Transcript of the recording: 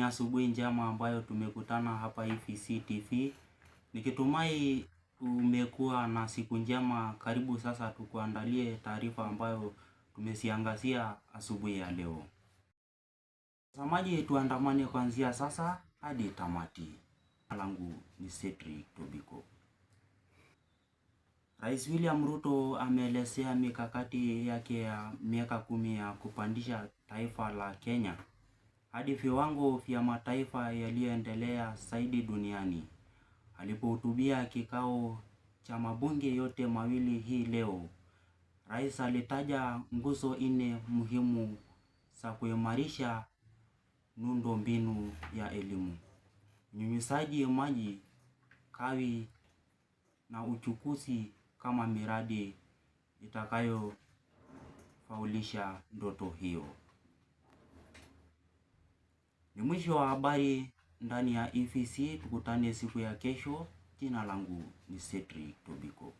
asubuhi njema ambayo tumekutana hapa EVC TV. Nikitumai umekuwa na siku njema. Karibu sasa tukuandalie taarifa ambayo tumesiangazia asubuhi ya leo. Watazamaji, tuandamane kuanzia sasa hadi tamati. Langu ni Cedric Tobiko. Rais William Ruto ameelezea mikakati yake ya miaka 10 ya kupandisha taifa la Kenya hadi viwango vya mataifa yaliyoendelea zaidi duniani. Alipohutubia kikao cha mabunge yote mawili hii leo, Rais alitaja nguzo 4 muhimu za kuimarisha miundombinu ya elimu, unyunyizaji maji, kawi na uchukuzi kama miradi itakayofaulisha ndoto hiyo. Ni mwisho wa habari ndani ya EVC. Tukutane siku ya kesho. Jina langu ni Cedric Tobiko.